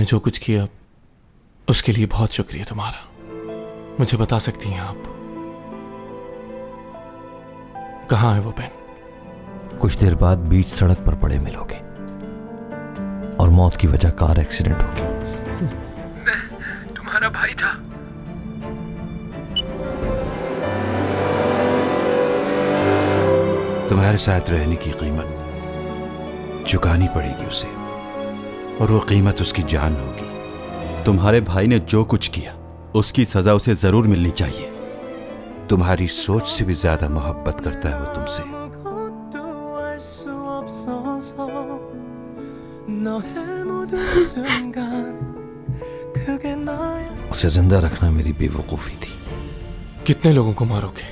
जो कुछ किया उसके लिए बहुत शुक्रिया तुम्हारा। मुझे बता सकती हैं आप कहाँ है वो पेन? कुछ देर बाद बीच सड़क पर पड़े मिलोगे और मौत की वजह कार एक्सीडेंट होगी। मैं तुम्हारा भाई था। तुम्हारे साथ रहने की कीमत चुकानी पड़ेगी उसे, और वो कीमत उसकी जान होगी। तुम्हारे भाई ने जो कुछ किया उसकी सजा उसे जरूर मिलनी चाहिए। तुम्हारी सोच से भी ज्यादा मोहब्बत करता है वो तुमसे। उसे जिंदा रखना मेरी बेवकूफी थी। कितने लोगों को मारोगे?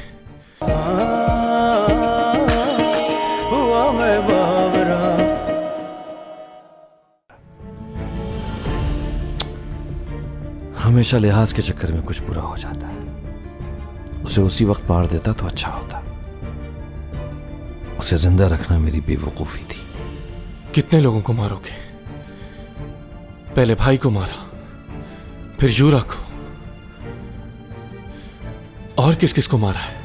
हमेशा लिहाज के चक्कर में कुछ बुरा हो जाता है। उसे उसी वक्त मार देता तो अच्छा होता। उसे जिंदा रखना मेरी बेवकूफी थी। कितने लोगों को मारोगे? पहले भाई को मारा, फिर यूरा को, और किस किस को मारा है?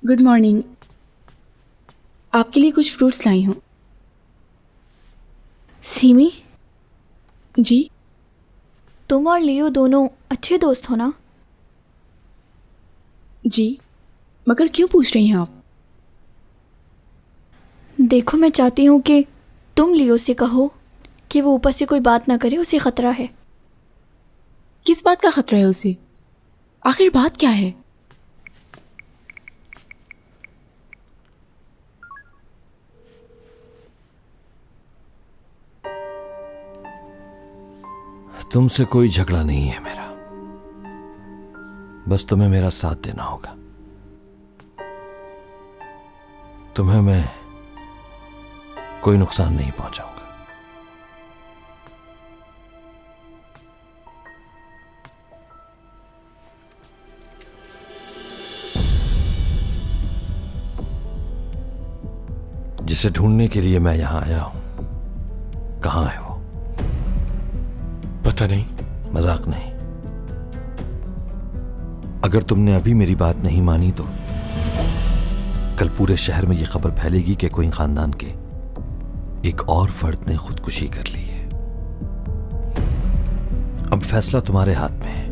Good morning. आपके लिए कुछ फ्रूट्स लाई हूँ। सीमी, जी? तुम और लियो दोनों अच्छे दोस्त हो ना? जी, मगर क्यों पूछ रही हैं आप? देखो, मैं चाहती हूँ कि तुम लियो से कहो कि वो ऊपर से कोई बात ना करे, उसे खतरा है। किस बात का खतरा है उसे? आखिर बात क्या है? तुमसे कोई झगड़ा नहीं है मेरा, बस तुम्हें मेरा साथ देना होगा। तुम्हें मैं कोई नुकसान नहीं पहुंचाऊंगा। जिसे ढूंढने के लिए मैं यहां आया हूं, कहां है वो? पता नहीं। मजाक नहीं। अगर तुमने अभी मेरी बात नहीं मानी तो कल पूरे शहर में यह खबर फैलेगी कि कोई खानदान के एक और फर्द ने खुदकुशी कर ली है। अब फैसला तुम्हारे हाथ में है।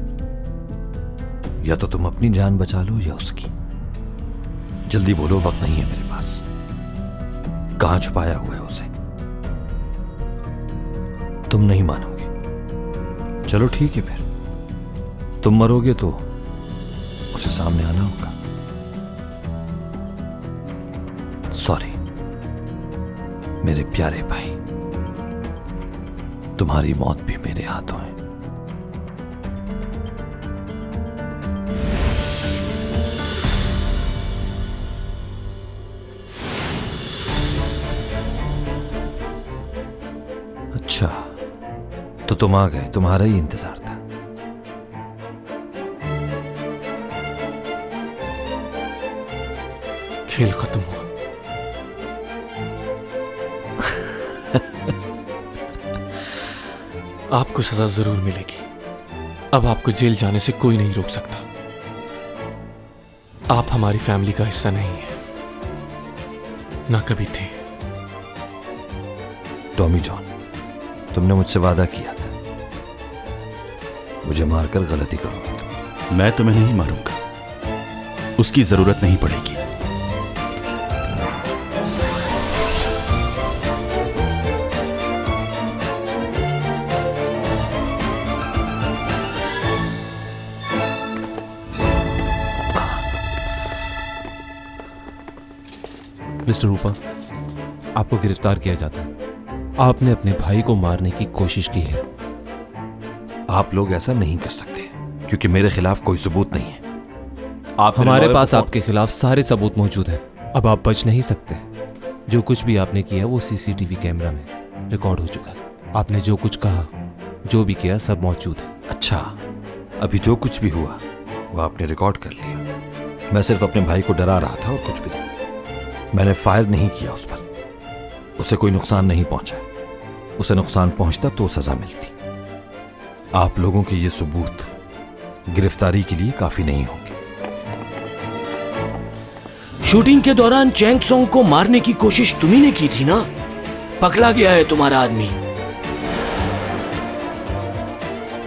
या तो तुम अपनी जान बचा लो या उसकी। जल्दी बोलो, वक्त नहीं है मेरे पास। कहां छुपाया हुआ है उसे? तुम नहीं मानोगे। चलो ठीक है, फिर तुम मरोगे तो उसे सामने आना होगा। सॉरी मेरे प्यारे भाई, तुम्हारी मौत भी मेरे हाथों है। अच्छा, तो तुम आ गए, तुम्हारा ही इंतजार था। खेल खत्म हुआ। आपको सजा जरूर मिलेगी। अब आपको जेल जाने से कोई नहीं रोक सकता। आप हमारी फैमिली का हिस्सा नहीं है, ना कभी थे। टॉमी जॉन, तुमने मुझसे वादा किया था मुझे मारकर गलती करोगे तुम। मैं तुम्हें नहीं मारूंगा, उसकी जरूरत नहीं पड़ेगी। मिस्टर रूपा, आपको गिरफ्तार किया जाता है। आपने अपने भाई को मारने की कोशिश की है। आप लोग ऐसा नहीं कर सकते क्योंकि मेरे खिलाफ कोई सबूत नहीं है। आप हमारे पास आपके खिलाफ सारे सबूत मौजूद हैं। अब आप बच नहीं सकते। जो कुछ भी आपने किया वो सीसीटीवी कैमरा में रिकॉर्ड हो चुका है। आपने जो कुछ कहा, जो भी किया, सब मौजूद है। अच्छा, अभी जो कुछ भी हुआ वो आपने रिकॉर्ड कर लिया। मैं सिर्फ अपने भाई को डरा रहा था और कुछ भी नहीं। मैंने फायर नहीं किया उस पर, उसे कोई नुकसान नहीं पहुंचा। उसे नुकसान पहुंचता तो सजा मिलती। आप लोगों के ये सबूत गिरफ्तारी के लिए काफी नहीं होंगे। शूटिंग के दौरान चैंग सोंग को मारने की कोशिश तुम्ही ने की थी ना? पकड़ा गया है तुम्हारा आदमी।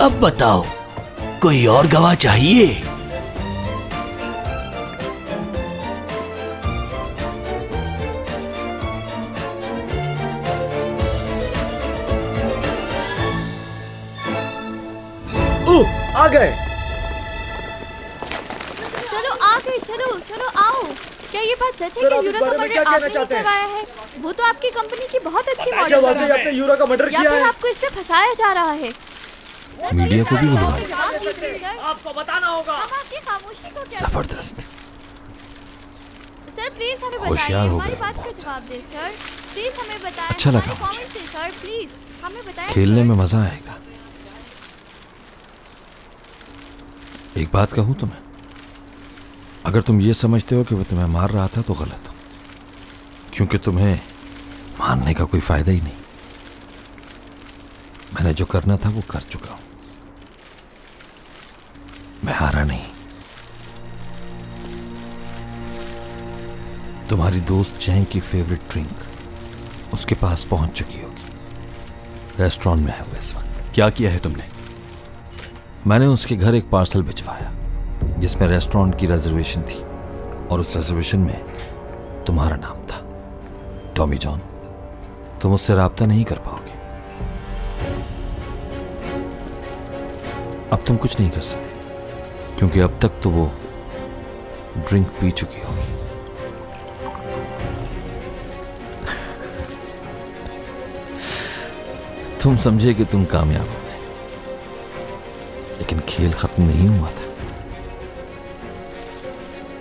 अब बताओ, कोई और गवाह चाहिए? आ गए। चलो आ गए, चलो चलो आओ। क्या ये बात सच है कि यूरो का मर्डर आपने ही करवाया है? वो तो आपकी कंपनी की बहुत अच्छी मॉडल है। आपने यूरो का मर्डर या फिर आपको इस पे फंसाया जा रहा है? मीडिया को भी बुलवाया। आपको बताना होगा। हम आपकी खामोशी को क्या? जबरदस्त। सर प्लीज हमें बताइए, होशियार हो हमारी गए बात का बहुत। जवाब दे सर। प्लीज हमें बताएं। अच्छा लगा हमारे मुझे। comment से सर प्लीज हमें बताएं। खेलने में मजा आएगा। एक बात कहूं तुम्हें, अगर तुम ये समझते हो कि वो तुम्हें मार रहा था तो गलत हो, क्योंकि तुम्हें मारने का कोई फायदा ही नहीं। मैंने जो करना था वो कर चुका हूं। मैं हारा नहीं। तुम्हारी दोस्त चैंग की फेवरेट ड्रिंक उसके पास पहुंच चुकी होगी। रेस्टोरेंट में है वो इस वक्त। क्या किया है तुमने? मैंने उसके घर एक पार्सल भिजवाया जिसमें रेस्टोरेंट की रिजर्वेशन थी, और उस रिजर्वेशन में तुम्हारा नाम था। टॉमी जॉन, तुम उससे राब्ता नहीं कर पाओगे। अब तुम कुछ नहीं कर सकते, क्योंकि अब तक तो वो ड्रिंक पी चुकी होगी। तुम समझे कि तुम कामयाब हो गए, लेकिन खेल खत्म नहीं हुआ था।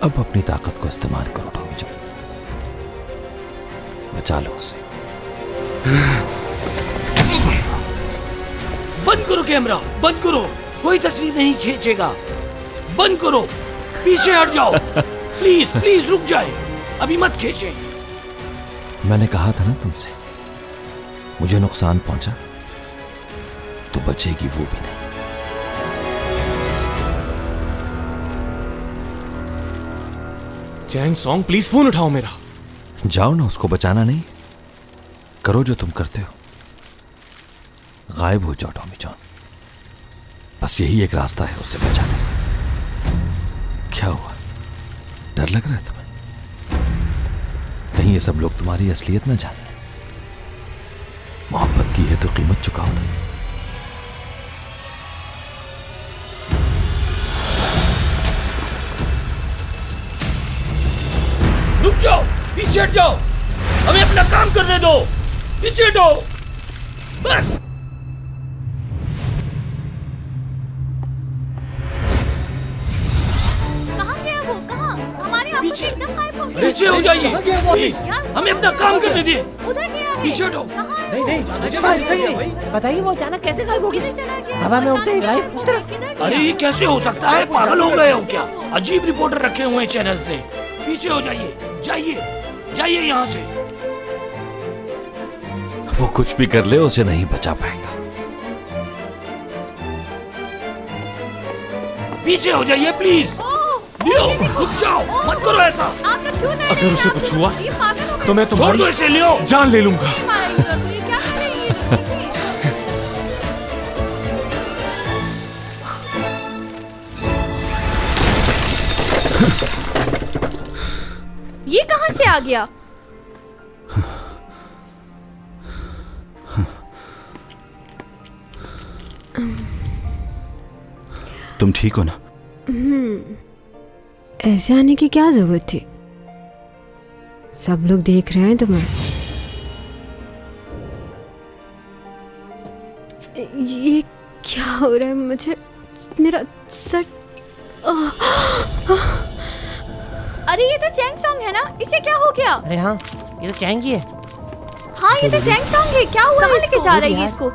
अब अपनी ताकत को इस्तेमाल करो टॉमी जॉन, बचा लो उसे। बंद करो कैमरा, बंद करो। कोई तस्वीर नहीं खींचेगा। बंद करो, पीछे हट जाओ। प्लीज प्लीज रुक जाए, अभी मत खींचे। मैंने कहा था ना तुमसे, मुझे नुकसान पहुंचा तो बचेगी वो भी नहीं। चैंग सॉन्ग प्लीज फोन उठाओ मेरा। जाओ ना, उसको बचाना नहीं, करो जो तुम करते हो। गायब हो जाओ टॉमी जॉन, बस यही एक रास्ता है उसे बचाने का। क्या हुआ, डर लग रहा है तुम्हें? कहीं ये सब लोग तुम्हारी असलियत ना जाने। मोहब्बत की है तो कीमत चुकाओ ना। रुक जाओ, पीछे हट जाओ। हमें अपना काम करने दो। पीछे हटो बस। कहाँ गया वो? कहाँ? हमारी आंखों से एकदम गायब हो गया। पीछे हो जाइए प्लीज, हमें अपना काम करने दिए। उधर गया है। पीछे हटो। कहाँ है नहीं वो? नहीं जाना। बताइए वो अचानक कैसे गायब हो गई? किधर चला गया? हवा में उड़ते ही गायब उस तरफ। किधर गया? अरे ये कैसे हो सकता है? पागल हो गए हो क्या? अजीब रिपोर्टर रखे हुए हैं चैनल से। पीछे हो जाइए, जाइए जाइए यहाँ से। वो कुछ भी कर ले, उसे नहीं बचा पाएगा। पीछे हो जाइए प्लीज। लियो, रुक जाओ, मत करो ऐसा। आपने क्यों नहीं अगर उसे लिया? कुछ हुआ ये पागल हो गए। तो मैं छोड़ तुम्हारी दो इसे, लियो। जान ले लूंगा। मारा यूरो को, ये क्या कर रही है? देखिए। ये कहाँ से आ गया? तुम ठीक हो ना? ऐसे आने की क्या जरूरत थी? सब लोग देख रहे हैं तुम्हें। ये क्या हो रहा है मुझे? मेरा सर। अरे ये तो चैंग सॉन्ग है ना? इसे क्या हो गया? अरे हाँ, ये तो चैंग ही है। हाँ ये तो चैंग सॉन्ग है। क्या हुआ? कहाँ लेके जा रही है इसको?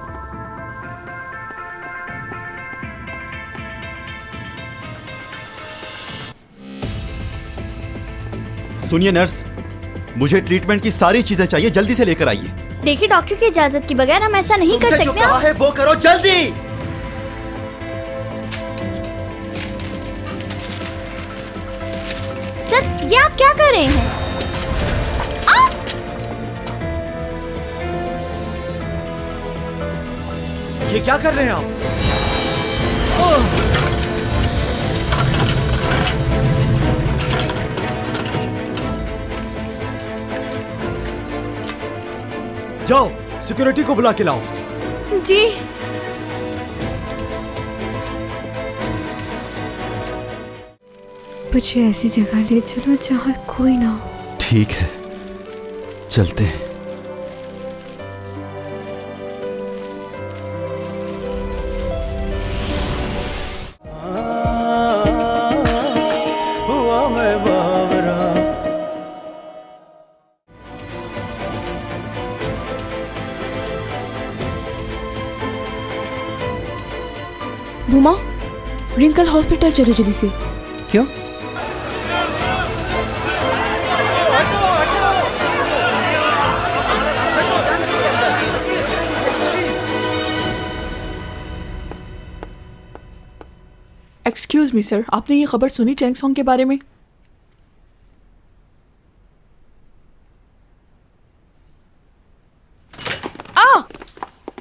सुनिए नर्स, मुझे ट्रीटमेंट की सारी चीजें चाहिए, जल्दी से लेकर आइए। देखिए डॉक्टर की इजाजत के बगैर हम ऐसा नहीं कर तुमसे जो सकते। कहा है वो करो जल्दी। सर ये आप क्या कर रहे हैं? ये क्या कर रहे हैं आप? जाओ सिक्योरिटी को बुला के लाओ। जी। मुझे ऐसी जगह ले चलो जहाँ कोई ना हो। ठीक है, चलते हैं। भूमा, रिंकल हॉस्पिटल चलो जल्दी से। क्यों? एक्सक्यूज मी सर, आपने ये खबर सुनी चैंग सॉन्ग के बारे में?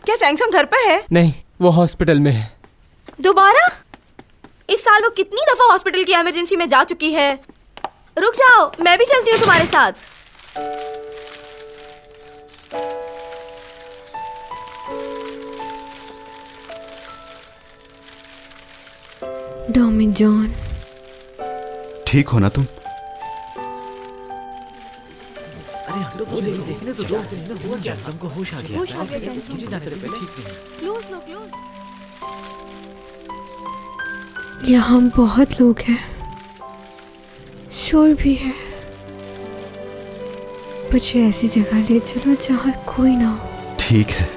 क्या चैंग सॉन्ग घर पर है? नहीं, वो हॉस्पिटल में है। दोबारा? इस साल वो कितनी दफा हॉस्पिटल की इमरजेंसी में जा चुकी है। रुक जाओ, मैं भी चलती हूँ तुम्हारे साथ। डॉमी जॉन, ठीक हो ना तुम? देखने तो दो, जैक्सन को होश आ गया। मुझे जाने दे पहले। क्लोज लो, क्लोज। यहाँ बहुत लोग हैं, शोर भी है। मुझे ऐसी जगह ले चलो जहाँ कोई ना हो। ठीक है,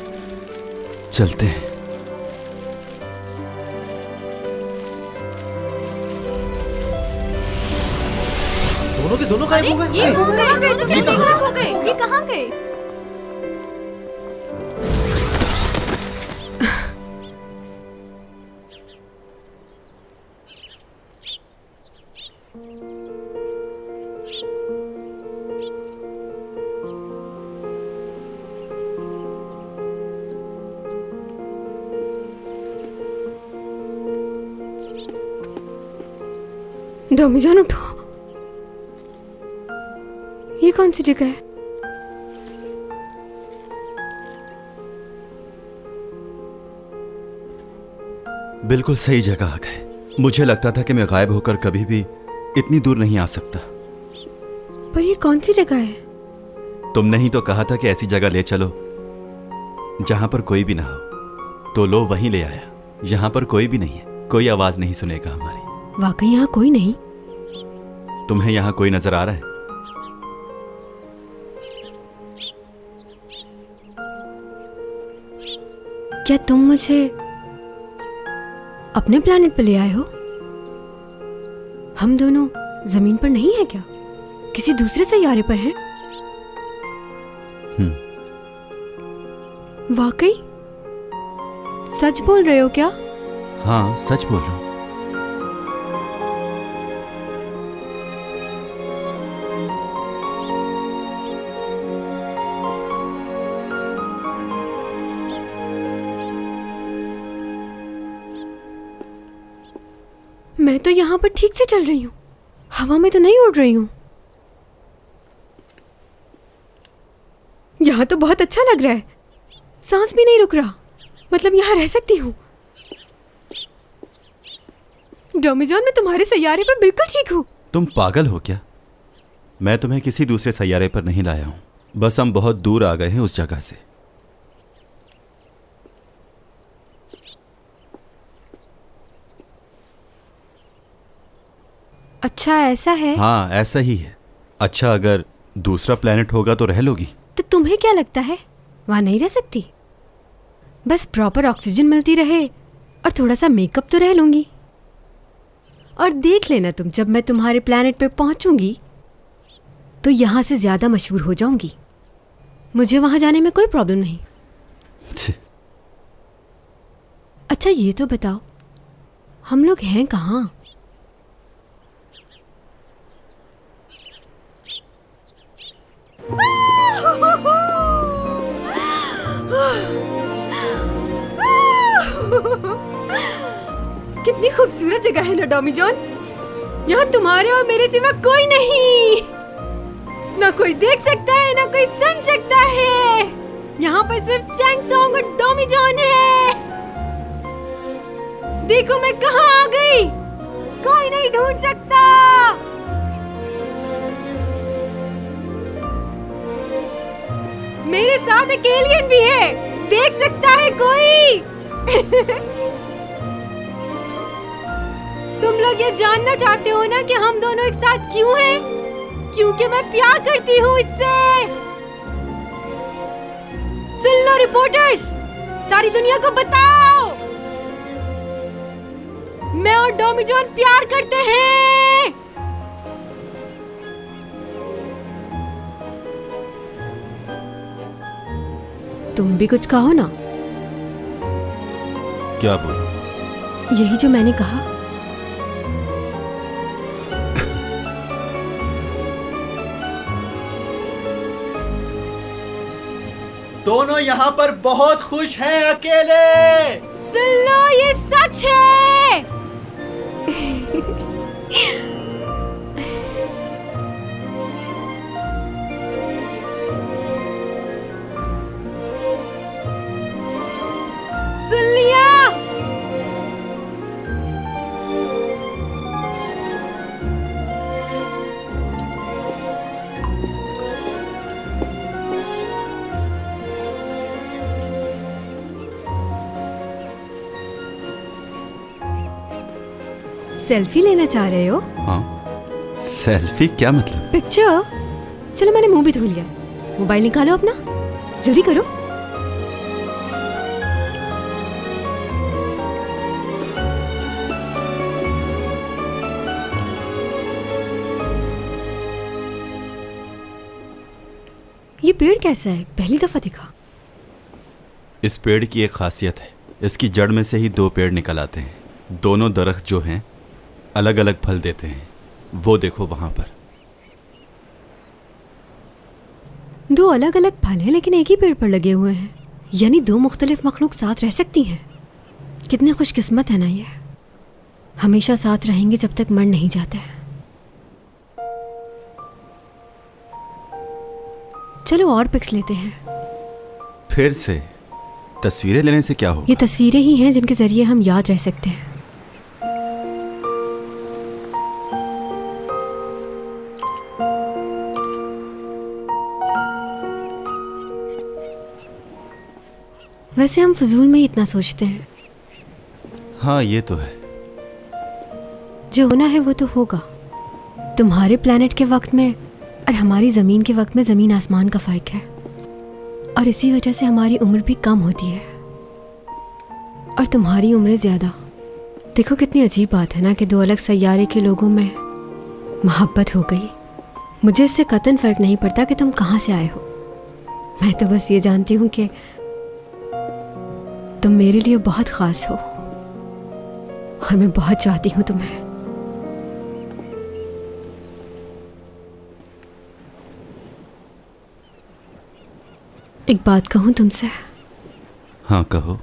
चलते हैं। दोनों के दोनों गायब हो गए। ये कहाँ गए? तुम कैसे गायब हो गए? ये कहाँ गए? डॉमी जॉन उठो, ये कौन सी जगह है? बिल्कुल सही जगह आ गए। मुझे लगता था कि मैं गायब होकर कभी भी इतनी दूर नहीं आ सकता। पर ये कौन सी जगह है? तुमने ही तो कहा था कि ऐसी जगह ले चलो जहां पर कोई भी ना हो, तो लो वहीं ले आया। यहां पर कोई भी नहीं है, कोई आवाज नहीं सुनेगा हमारी। वाकई यहाँ कोई नहीं? तुम्हें यहां कोई नजर आ रहा है? क्या तुम मुझे अपने प्लैनेट पर ले आए हो? हम दोनों जमीन पर नहीं है क्या? किसी दूसरे सैयारे पर हैं? वाकई? सच बोल रहे हो क्या? हाँ, सच बोल रहा हूं। मैं तो यहाँ पर ठीक से चल रही हूँ, हवा में तो नहीं उड़ रही हूँ। यहाँ तो बहुत अच्छा लग रहा है, सांस भी नहीं रुक रहा। मतलब यहाँ रह सकती हूँ। डॉमी जॉन, मैं तुम्हारे सैयारे पर बिल्कुल ठीक हूँ। तुम पागल हो क्या? मैं तुम्हें किसी दूसरे सैयारे पर नहीं लाया हूं, बस हम बहुत दूर आ गए हैं उस जगह से। अच्छा ऐसा है? हाँ, ऐसा ही है। अच्छा, अगर दूसरा प्लेनेट होगा तो रह लोगी? तो तुम्हें क्या लगता है वहां नहीं रह सकती? बस प्रॉपर ऑक्सीजन मिलती रहे और थोड़ा सा मेकअप तो रह लूंगी। और देख लेना तुम, जब मैं तुम्हारे प्लेनेट पे पहुंचूंगी तो यहाँ से ज़्यादा मशहूर हो जाऊंगी। मुझे वहाँ जाने में कोई प्रॉब्लम नहीं। अच्छा ये तो बताओ, हम लोग हैं कहाँ? कितनी खूबसूरत जगह है ना डॉमी जॉन। यहाँ तुम्हारे और मेरे सिवा कोई नहीं, ना कोई देख सकता है ना कोई सुन सकता है। यहाँ पर सिर्फ चैंग सॉन्ग और डॉमी जॉन है। देखो मैं कहाँ आ गई, कोई नहीं ढूंढ सकता। मेरे साथ एक एलियन भी है, देख सकता है कोई? तुम लोग ये जानना चाहते हो ना कि हम दोनों एक साथ क्यों हैं? क्योंकि मैं प्यार करती हूँ इससे। सुन लो रिपोर्टर्स, सारी दुनिया को बताओ, मैं और डॉमी जॉन प्यार करते हैं। तुम भी कुछ कहो ना। क्या बोलूं? यही जो मैंने कहा। दोनों यहाँ पर बहुत खुश हैं अकेले। सुन लो, ये सच है। सुन लिया? सेल्फी लेना चाह रहे हो? हाँ, सेल्फी क्या मतलब? पिक्चर? चलो मैंने मुंह भी धो लिया, मोबाइल निकालो अपना, जल्दी करो। ये पेड़ कैसा है? पहली दफा दिखा। इस पेड़ की एक खासियत है, इसकी जड़ में से ही दो पेड़ निकल आते हैं। दोनों दरख्त जो हैं अलग अलग फल देते हैं। वो देखो वहां पर। दो अलग अलग फल हैं लेकिन एक ही पेड़ पर लगे हुए हैं, यानी दो मुख्तलिफ मखलूक साथ रह सकती हैं। कितने खुशकिस्मत है ना ये, हमेशा साथ रहेंगे जब तक मर नहीं जाते हैं। चलो और पिक्स लेते हैं। फिर से तस्वीरें लेने से क्या होगा? ये तस्वीरें ही हैं जिनके जरिए हम याद रह सकते हैं। वैसे हम फजूल में ही इतना सोचते हैं। हाँ ये तो है। जो होना है वो तो होगा। तुम्हारे प्लेनेट के वक्त में और हमारी ज़मीन के वक्त में ज़मीन आसमान का फ़र्क है, और इसी वजह से हमारी उम्र भी कम होती है और तुम्हारी उम्र ज़्यादा। देखो कितनी अजीब बात है ना कि दो अलग सैयारे के लोगों में मोहब्बत हो गई। मुझे इससे कतई फ़र्क नहीं पड़ता कि तुम कहाँ से आए हो। मैं तो बस ये जानती हूँ कि तुम मेरे लिए बहुत ख़ास हो और मैं बहुत चाहती हूँ तुम्हें। एक बात कहूँ तुमसे? हाँ कहो,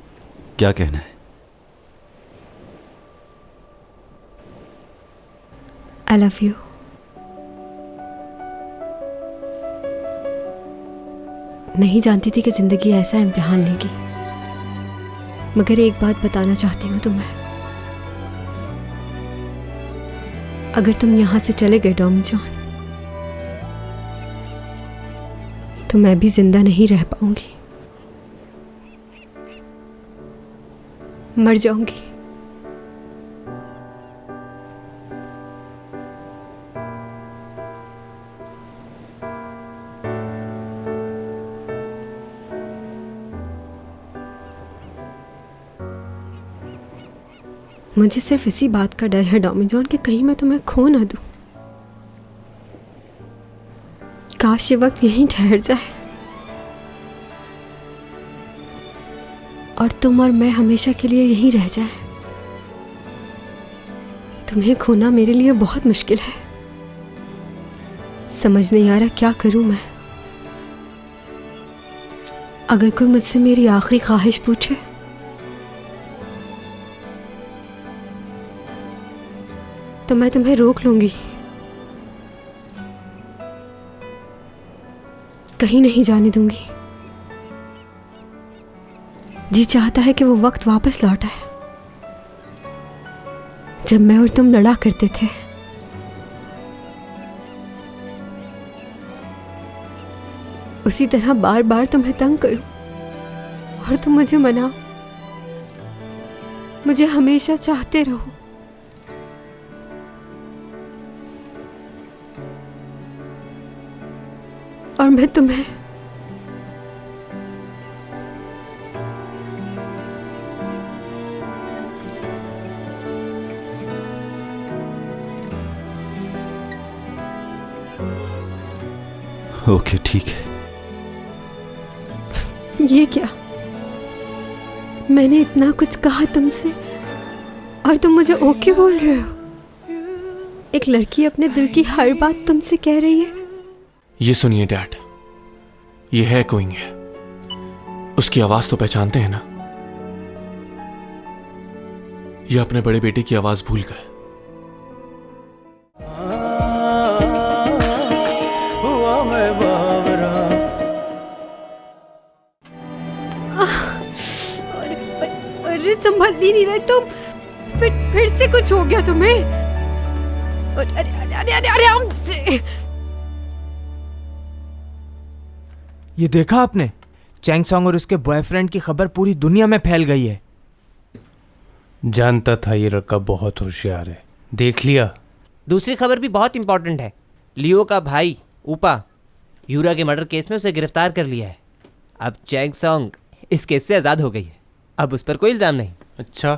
क्या कहना है? I love you। नहीं जानती थी कि जिंदगी ऐसा इम्तिहान लेगी, मगर एक बात बताना चाहती हूँ तुम्हें। अगर तुम यहाँ से चले गए डॉमी जॉन, तो मैं भी जिंदा नहीं रह पाऊंगी, मर जाऊंगी। मुझे सिर्फ इसी बात का डर है डॉमी जॉन कि कहीं मैं तुम्हें खो ना दूं। काश ये वक्त यहीं ठहर जाए और तुम और मैं हमेशा के लिए यहीं रह जाएं। तुम्हें खोना मेरे लिए बहुत मुश्किल है। समझ नहीं आ रहा क्या करूं मैं। अगर कोई मुझसे मेरी आखिरी ख्वाहिश पूछे तो मैं तुम्हें रोक लूंगी, कहीं नहीं जाने दूंगी। जी चाहता है कि वो वक्त वापस लौट आए जब मैं और तुम लड़ा करते थे। उसी तरह बार बार तुम्हें तंग करूं और तुम मुझे मनाओ, मुझे हमेशा चाहते रहो। और मैं तुम्हें ओके ठीक है। ये क्या, मैंने इतना कुछ कहा तुमसे और तुम मुझे ओके बोल रहे हो। एक लड़की अपने दिल की हर बात तुमसे कह रही है। ये सुनिए डैड, ये है कोइंग है, उसकी आवाज तो पहचानते हैं ना? ये अपने बड़े बेटे की आवाज भूल गए। अरे संभल ही नहीं रहे तुम, फिर से कुछ हो गया तुम्हें। अरे अरे अरे अरे अरे हमसे। ये देखा आपने, चैंग सॉन्ग और उसके बॉयफ्रेंड की खबर पूरी दुनिया में फैल गई है। जानता था ये लड़का बहुत होशियार है, देख लिया। दूसरी खबर भी बहुत इंपॉर्टेंट है। लियो का भाई ऊपा यूरा के मर्डर केस में उसे गिरफ्तार कर लिया है। अब चैंग सॉन्ग इस केस से आज़ाद हो गई है, अब उस पर कोई इल्ज़ाम नहीं। अच्छा,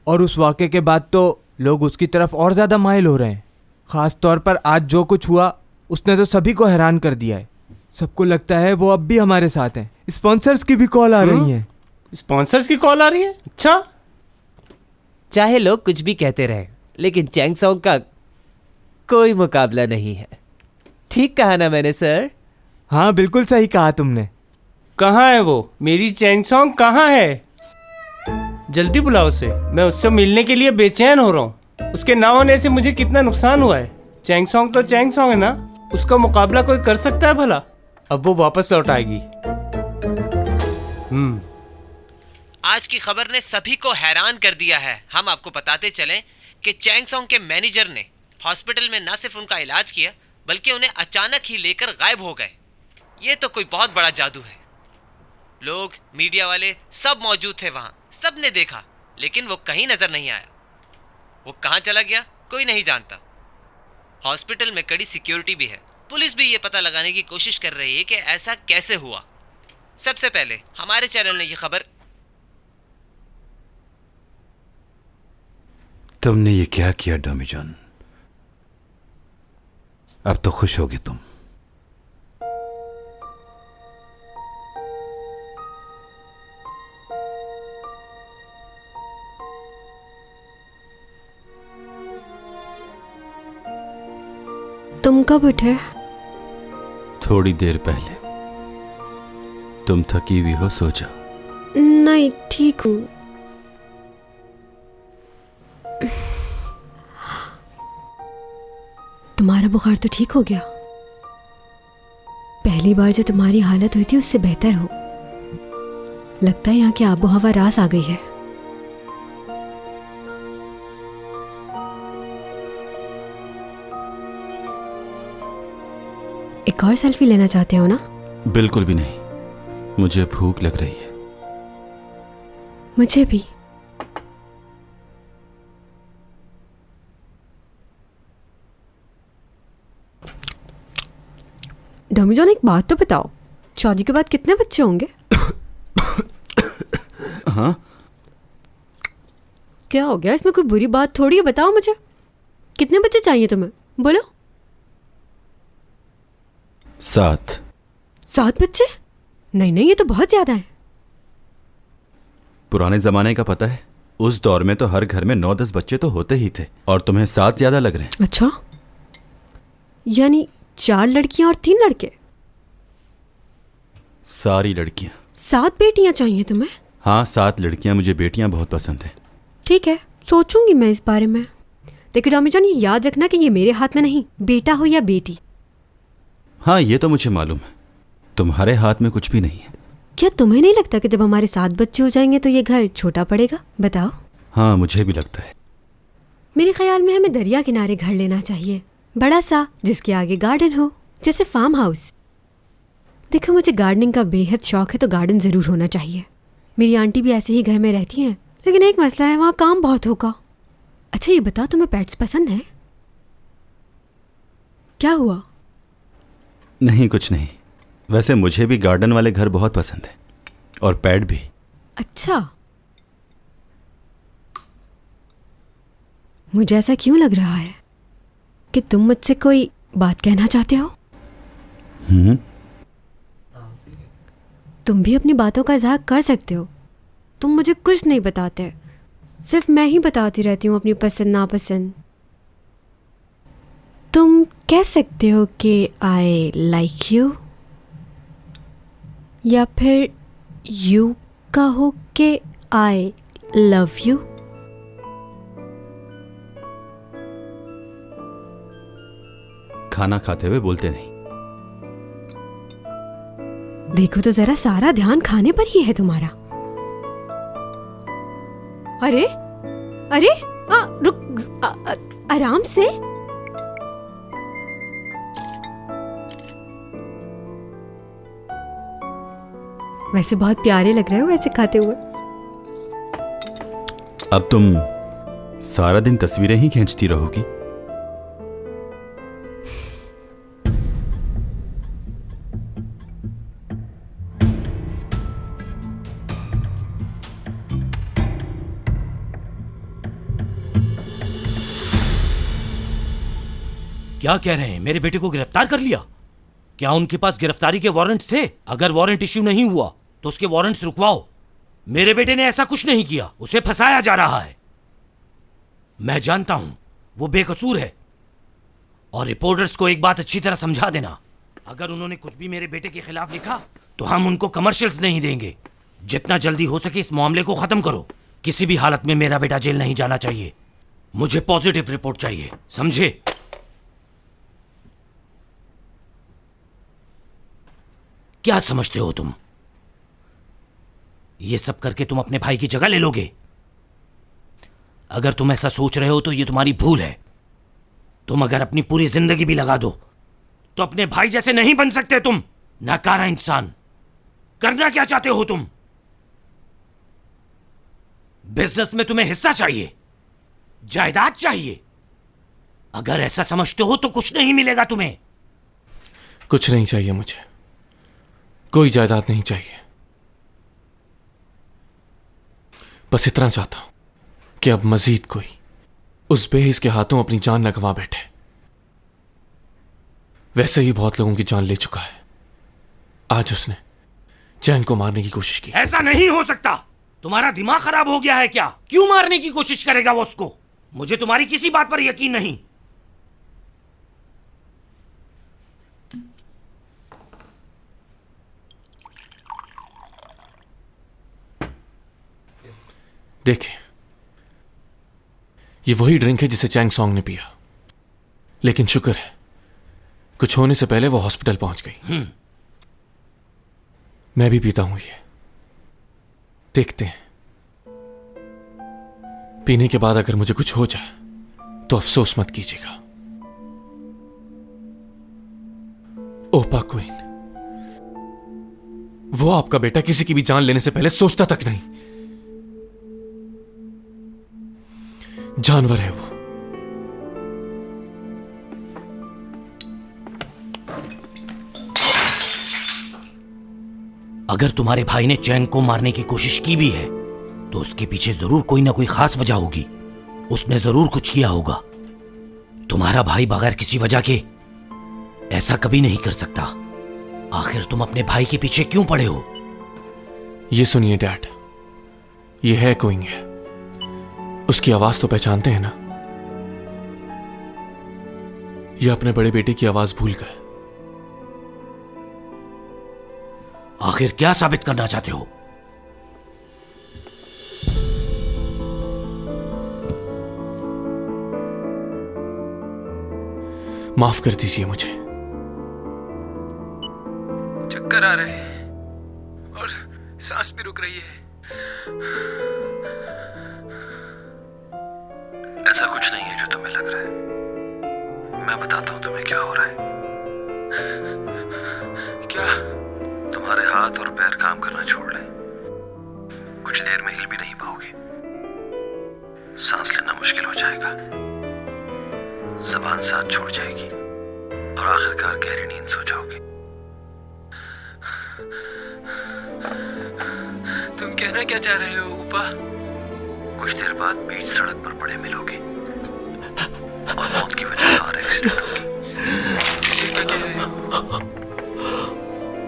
और उस वाक़े के बाद तो लोग उसकी तरफ और ज़्यादा माइल हो रहे हैं। ख़ास तौर पर आज जो कुछ हुआ उसने तो सभी को हैरान कर दिया है। सबको लगता है वो अब भी हमारे साथ हैं। स्पॉन्सर्स की भी कॉल आ रही हैं। स्पॉन्सर्स की कॉल आ रही है? अच्छा, चाहे लोग कुछ भी कहते रहे, लेकिन चैंग सॉन्ग का कोई मुकाबला नहीं है। ठीक कहा ना मैंने सर? हाँ बिल्कुल सही कहा तुमने। कहाँ है वो? मेरी चैंग सॉन्ग कहाँ है? जल्दी बुलाओ उसे, मैं उससे मिलने के लिए बेचैन हो रहा हूँ। उसके ना होने से मुझे कितना नुकसान हुआ है। चैंग सॉन्ग तो चैंग सॉन्ग है ना, उसका मुकाबला कोई कर सकता है भला? अब वो वापस लौट आएगी। आज की खबर ने सभी को हैरान कर दिया है। हम आपको बताते चलें कि चैंग सॉन्ग के मैनेजर ने हॉस्पिटल में न सिर्फ उनका इलाज किया, बल्कि उन्हें अचानक ही लेकर गायब हो गए। ये तो कोई बहुत बड़ा जादू है। लोग, मीडिया वाले सब मौजूद थे वहां, सब ने देखा, लेकिन वो कहीं नजर नहीं आया। वो कहां चला गया कोई नहीं जानता। हॉस्पिटल में कड़ी सिक्योरिटी भी है। पुलिस भी ये पता लगाने की कोशिश कर रही है कि ऐसा कैसे हुआ। सबसे पहले हमारे चैनल ने ये खबर। तुमने ये क्या किया डॉमी जॉन? अब तो खुश होगे तुम। तुम कब उठे? थोड़ी देर पहले। तुम थकी हुई हो, सो जाओ। नहीं, ठीक हूँ। तुम्हारा बुखार तो ठीक हो गया? पहली बार जो तुम्हारी हालत हुई थी उससे बेहतर हो। लगता है यहाँ की आबो हवा रास आ गई है। एक और सेल्फी लेना चाहते हो ना? बिल्कुल भी नहीं, मुझे भूख लग रही है। मुझे भी। डॉमी जॉन, एक बात तो बताओ, शादी के बाद कितने बच्चे होंगे? हाँ? क्या हो गया? इसमें कोई बुरी बात थोड़ी है, बताओ मुझे। कितने बच्चे चाहिए तुम्हें? बोलो। 7। 7 बच्चे? नहीं नहीं, ये तो बहुत ज्यादा है। पुराने जमाने का पता है, उस दौर में तो हर घर में 9-10 बच्चे तो होते ही थे, और तुम्हें 7 ज्यादा लग रहे हैं। अच्छा, यानी 4 लड़कियां और 3 लड़के? सारी लड़कियां। 7 बेटियां चाहिए तुम्हें? हाँ, 7 लड़कियां। मुझे बेटियां बहुत पसंद है। ठीक है, सोचूंगी मैं इस बारे में। देखो टॉमी जॉन, ये याद रखना कि ये मेरे हाथ में नहीं, बेटा हो या बेटी। हाँ, ये तो मुझे मालूम है, तुम्हारे हाथ में कुछ भी नहीं है। क्या तुम्हें नहीं लगता कि जब हमारे 7 बच्चे हो जाएंगे तो ये घर छोटा पड़ेगा? बताओ। हाँ, मुझे भी लगता है। मेरे ख्याल में हमें दरिया किनारे घर लेना चाहिए, बड़ा सा, जिसके आगे गार्डन हो, जैसे फार्म हाउस। देखो, मुझे गार्डनिंग का बेहद शौक है, तो गार्डन जरूर होना चाहिए। मेरी आंटी भी ऐसे ही घर में रहती हैं, लेकिन एक मसला है, वहाँ काम बहुत होगा। अच्छा ये बताओ, तुम्हें पेट्स पसंद है? क्या हुआ? नहीं, कुछ नहीं। वैसे मुझे भी गार्डन वाले घर बहुत पसंद है, और पेट भी। अच्छा, मुझे ऐसा क्यों लग रहा है कि तुम मुझसे कोई बात कहना चाहते हो? तुम भी अपनी बातों का इजहार कर सकते हो। तुम मुझे कुछ नहीं बताते, सिर्फ मैं ही बताती रहती हूँ अपनी पसंद नापसंद। तुम कह सकते हो कि आई लाइक यू, या फिर यू कहो कि आई लव यू। खाना खाते हुए बोलते नहीं। देखो तो जरा, सारा ध्यान खाने पर ही है तुम्हारा। अरे अरे, रुक, आराम से। वैसे बहुत प्यारे लग रहे हो वैसे खाते हुए। अब तुम सारा दिन तस्वीरें ही खींचती रहोगी? क्या कह रहे हैं? मेरे बेटे को गिरफ्तार कर लिया? क्या उनके पास गिरफ्तारी के वारंट्स थे? अगर वारंट इश्यू नहीं हुआ तो उसके वारंट्स रुकवाओ। मेरे बेटे ने ऐसा कुछ नहीं किया, उसे फंसाया जा रहा है। मैं जानता हूं वो बेकसूर है, और रिपोर्टर्स को एक बात अच्छी तरह समझा देना, अगर उन्होंने कुछ भी मेरे बेटे के खिलाफ लिखा तो हम उनको कमर्शियल्स नहीं देंगे। जितना जल्दी हो सके इस मामले को खत्म करो। किसी भी हालत में मेरा बेटा जेल नहीं जाना चाहिए। मुझे पॉजिटिव रिपोर्ट चाहिए, समझे? क्या समझते हो तुम? ये सब करके तुम अपने भाई की जगह ले लोगे? अगर तुम ऐसा सोच रहे हो तो ये तुम्हारी भूल है। तुम अगर अपनी पूरी जिंदगी भी लगा दो तो अपने भाई जैसे नहीं बन सकते तुम। नाकारा इंसान। करना क्या चाहते हो तुम? बिजनेस में तुम्हें हिस्सा चाहिए, जायदाद चाहिए? अगर ऐसा समझते हो तो कुछ नहीं मिलेगा तुम्हें। कुछ नहीं चाहिए मुझे, कोई जायदाद नहीं चाहिए। बस इतना चाहता हूं कि अब मजीद कोई उस बेहिस के हाथों अपनी जान न गंवा बैठे। वैसे ही बहुत लोगों की जान ले चुका है। आज उसने चैन को मारने की कोशिश की। ऐसा नहीं हो सकता। तुम्हारा दिमाग खराब हो गया है क्या? क्यों मारने की कोशिश करेगा वो उसको? मुझे तुम्हारी किसी बात पर यकीन नहीं। देखिए, ये वही ड्रिंक है जिसे चैंग सॉन्ग ने पिया, लेकिन शुक्र है कुछ होने से पहले वो हॉस्पिटल पहुंच गई। मैं भी पीता हूं ये, देखते हैं। पीने के बाद अगर मुझे कुछ हो जाए तो अफसोस मत कीजिएगा। ओपा क्वीन, वो आपका बेटा किसी की भी जान लेने से पहले सोचता तक नहीं। जानवर है वो। अगर तुम्हारे भाई ने चैंग को मारने की कोशिश की भी है तो उसके पीछे जरूर कोई ना कोई खास वजह होगी। उसने जरूर कुछ किया होगा। तुम्हारा भाई बगैर किसी वजह के ऐसा कभी नहीं कर सकता। आखिर तुम अपने भाई के पीछे क्यों पड़े हो? ये सुनिए डैड, ये है कोइंग है, उसकी आवाज तो पहचानते हैं ना? ये अपने बड़े बेटे की आवाज भूल गए। आखिर क्या साबित करना चाहते हो? माफ कर दीजिए मुझे। चक्कर आ रहे हैं और सांस भी रुक रही है। ऐसा कुछ नहीं है जो तुम्हें लग रहा है। मैं बताता हूं तुम्हें क्या हो रहा है। क्या? तुम्हारे हाथ और पैर काम करना छोड़ ले। कुछ देर में हिल भी नहीं पाओगे। सांस लेना मुश्किल हो जाएगा। जबान साथ छोड़ जाएगी और आखिरकार गहरी नींद सो जाओगे। तुम कहना क्या चाह रहे हो ऊपा? कुछ देर बाद बीच सड़क पर पड़े मिलोगे और मौत की वजह कार एक्सीडेंट होगी। ये क्या कह रहे हो?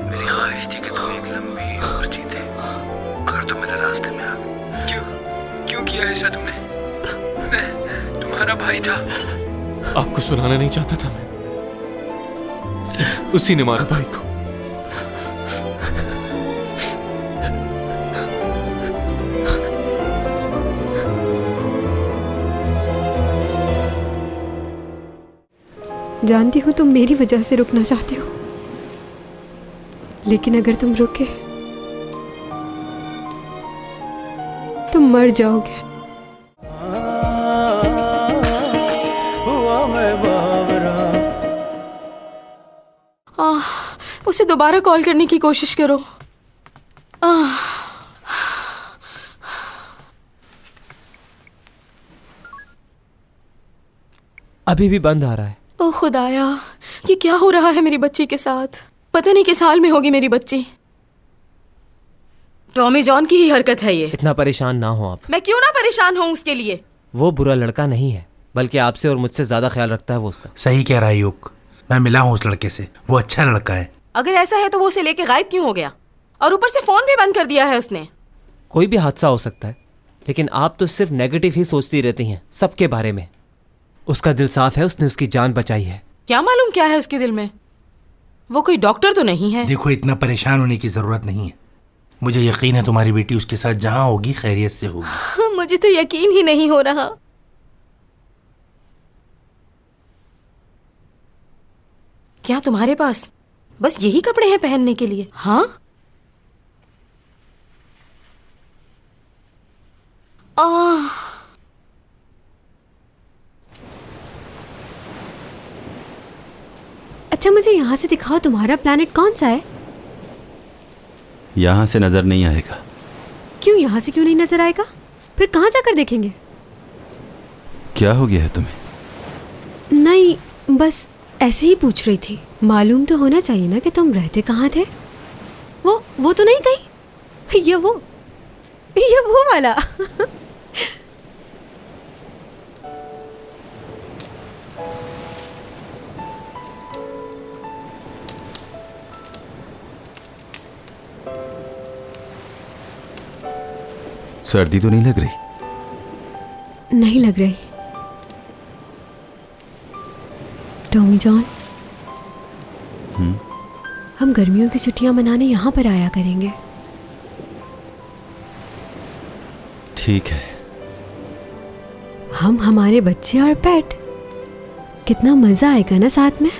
मेरी ख्वाहिश थी कि तुम एक लंबी उम्र जीते मगर तुम मेरे रास्ते में आ गए। क्यों किया ऐसा तुमने? मैं तुम्हारा भाई था। आपको सुनाना नहीं चाहता था मैं। उसी ने मारा भाई को। जानती हूँ तुम मेरी वजह से रुकना चाहते हो, लेकिन अगर तुम रुके तुम मर जाओगे। उसे दोबारा कॉल करने की कोशिश करो। अभी भी बंद आ रहा है। ओ खुदाया, ये क्या हो रहा है मेरी बच्ची के साथ? पता नहीं किस हाल में होगी मेरी बच्ची। टॉमी जॉन की ही हरकत है ये। इतना परेशान ना हो आप। मैं क्यों ना परेशान हूँ उसके लिए? वो बुरा लड़का नहीं है, बल्कि आपसे और मुझसे ज्यादा ख्याल रखता है वो उसका। सही कह रहा है युग, मैं मिला हूँ उस लड़के से, वो अच्छा लड़का है। अगर ऐसा है तो वो उसे लेके गायब क्यों हो गया? और ऊपर से फोन भी बंद कर दिया है उसने। कोई भी हादसा हो सकता है, लेकिन आप तो सिर्फ नेगेटिव ही सोचती रहती हैं सबके बारे में। उसका दिल साफ है, उसने उसकी जान बचाई है। क्या मालूम क्या है उसके दिल में? वो कोई डॉक्टर तो नहीं है। देखो, इतना परेशान होने की जरूरत नहीं है। मुझे यकीन है तुम्हारी बेटी उसके साथ जहाँ होगी खैरियत से होगी। मुझे तो यकीन ही नहीं हो रहा। क्या तुम्हारे पास बस यही कपड़े हैं पहनने के लिए? हाँ? अच्छा मुझे यहाँ से दिखाओ, तुम्हारा प्लैनेट कौन सा है? यहां से नजर नहीं आएगा। क्यों यहाँ से क्यों नहीं नजर आएगा? फिर कहाँ जाकर देखेंगे? क्या हो गया है तुम्हें? नहीं, बस ऐसे ही पूछ रही थी। मालूम तो होना चाहिए ना कि तुम रहते कहाँ थे। वो तो नहीं गई? ये वो वाला। सर्दी तो नहीं लग रही? नहीं लग रही। टॉमी जॉन, हम गर्मियों की छुट्टियां मनाने यहाँ पर आया करेंगे। ठीक है। हम, हमारे बच्चे और पेट, कितना मजा आएगा ना साथ में।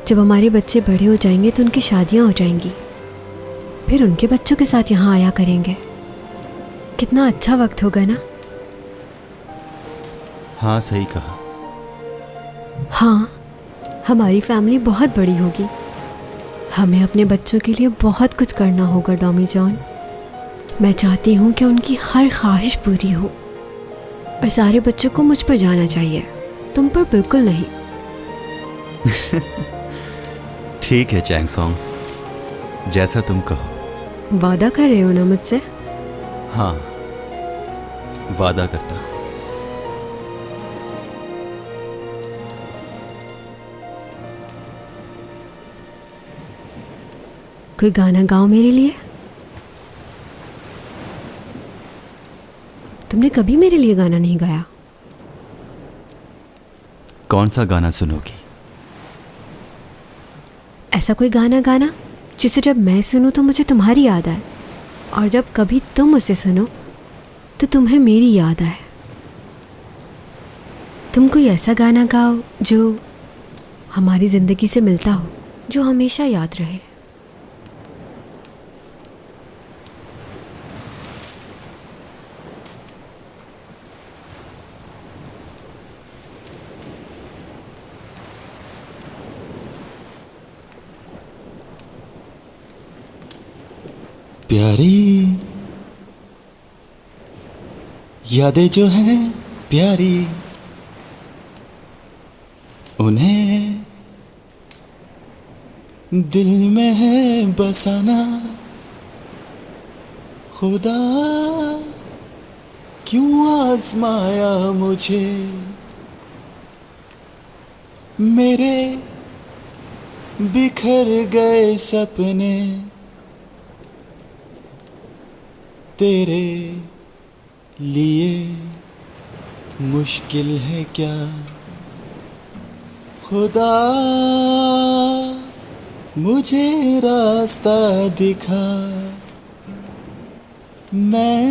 जब हमारे बच्चे बड़े हो जाएंगे तो उनकी शादियां हो जाएंगी, फिर उनके बच्चों के साथ यहाँ आया करेंगे। कितना अच्छा वक्त होगा ना। हाँ, सही कहा। हाँ, हमारी फैमिली बहुत बड़ी होगी। हमें अपने बच्चों के लिए बहुत कुछ करना होगा टॉमी जॉन। मैं चाहती हूँ कि उनकी हर ख्वाहिश पूरी हो और सारे बच्चों को मुझ पर जाना चाहिए, तुम पर बिल्कुल नहीं। ठीक है चैंग सॉन्ग, जैसा तुम कहो। वादा कर रहे हो ना मुझसे? हाँ, वादा करता हूँ। कोई गाना गाओ मेरे लिए। तुमने कभी मेरे लिए गाना नहीं गाया। कौन सा गाना सुनोगी? ऐसा कोई गाना गाना जिसे जब मैं सुनूं तो मुझे तुम्हारी याद आए, और जब कभी तुम उसे सुनो तो तुम्हें मेरी याद आए। तुम कोई ऐसा गाना गाओ जो हमारी ज़िंदगी से मिलता हो, जो हमेशा याद रहे। प्यारी यादें जो हैं प्यारी, उन्हें दिल में है बसाना। खुदा क्यों आजमाया मुझे, मेरे बिखर गए सपने तेरे लिए मुश्किल है क्या। खुदा मुझे रास्ता दिखा, मैं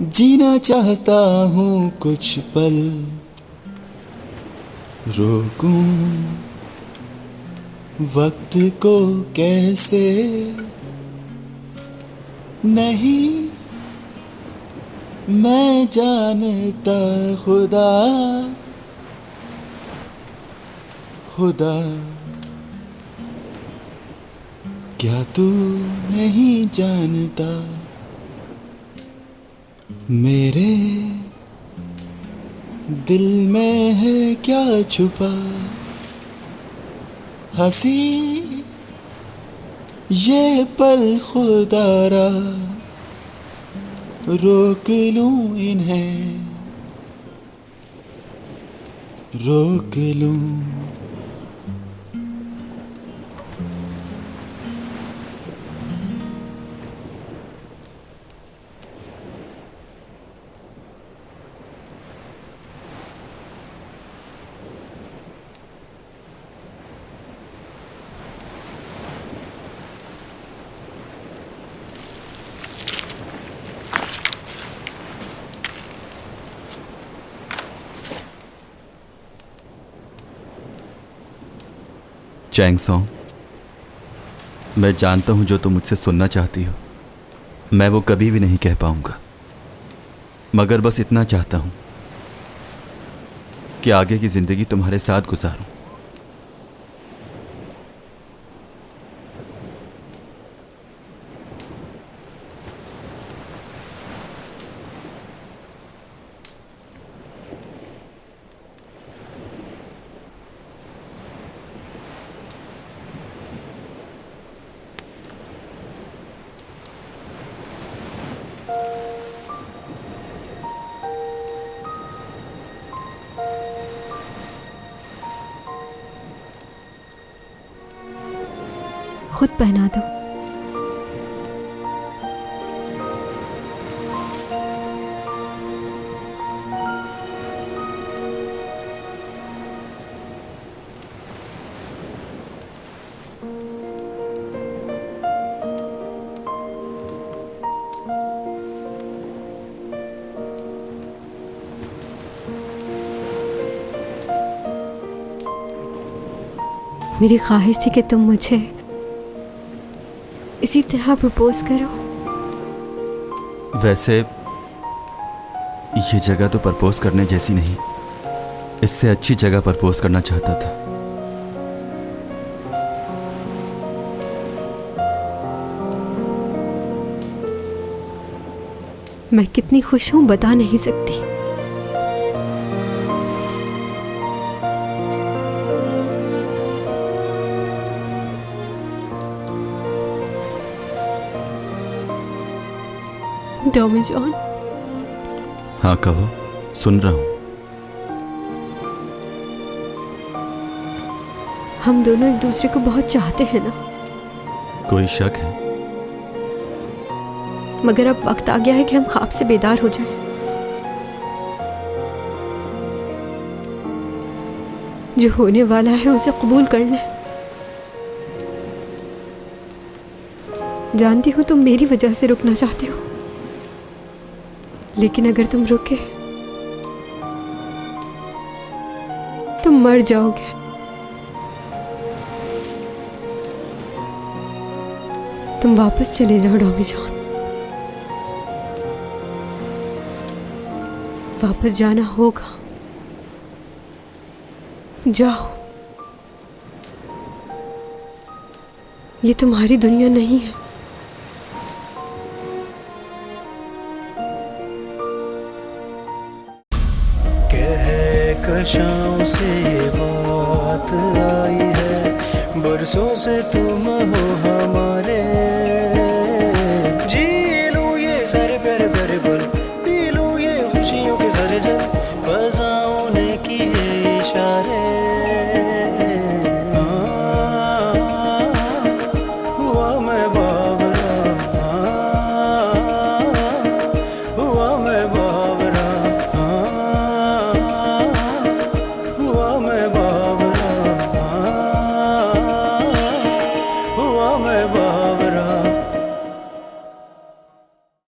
जीना चाहता हूँ कुछ पल, रोकूं वक्त को कैसे। नहीं मैं जानता खुदा, खुदा क्या तू नहीं जानता, मेरे दिल में है क्या छुपा। हंसी ये पल खुदारा, रोक लूं इन्हें, रोक लूं। चैंग सॉन्ग, मैं जानता हूं जो तुम मुझसे सुनना चाहती हो मैं वो कभी भी नहीं कह पाऊंगा, मगर बस इतना चाहता हूं कि आगे की जिंदगी तुम्हारे साथ गुजारूं। खुद पहना दो। मेरी ख्वाहिश थी कि तुम मुझे इसी तरह प्रपोज करो। वैसे ये जगह तो प्रपोज करने जैसी नहीं, इससे अच्छी जगह प्रपोज करना चाहता था। मैं कितनी खुश हूं बता नहीं सकती। Tommy John. हाँ कहो, सुन रहा हूं। हम दोनों एक दूसरे को बहुत चाहते हैं ना? कोई शक है? मगर अब वक्त आ गया है कि हम ख्वाब से बेदार हो जाएं। जो होने वाला है उसे कबूल कर लें। जानती हूँ तुम मेरी वजह से रुकना चाहते हो, लेकिन अगर तुम रुके तुम मर जाओगे। तुम वापस चले जाओ डॉमी जॉन, वापस जाना होगा। जाओ, ये तुम्हारी दुनिया नहीं है। कशाओं से ये बात आई है, बरसों से तुम हो हम